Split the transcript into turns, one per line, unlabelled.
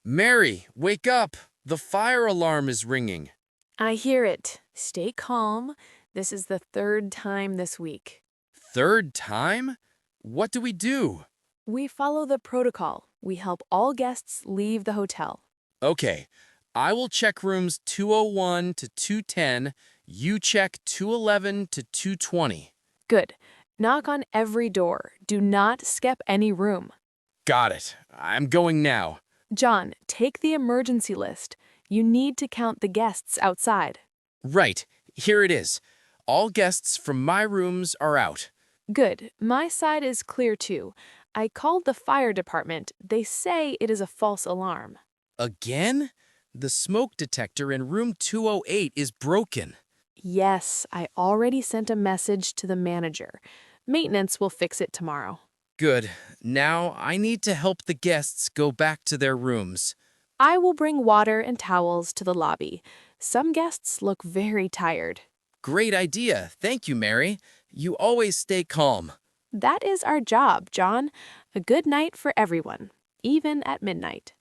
Mary, wake up! The fire alarm is ringing.
I hear it. Stay calm. This is the third time this week.
Third time? What do we do?
We follow the protocol. We help all guests leave the hotel.
Okay, I will check rooms 201 to 210. You check 211 to 220.
Good. Knock on every door. Do not skip any room.
Got it. I'm going now.
John, take the emergency list. You need to count the guests outside.
Right, here it is. All guests from my rooms are out.
Good. My side is clear too. I called the fire department. They say it is a false alarm.
Again? The smoke detector in room 208 is broken.
Yes, I already sent a message to the manager. Maintenance will fix it tomorrow.
Good. Now I need to help the guests go back to their rooms.
I will bring water and towels to the lobby. Some guests look very tired.
Great idea. Thank you, Mary. You always stay calm.
That is our job, John. A good night for everyone, even at midnight.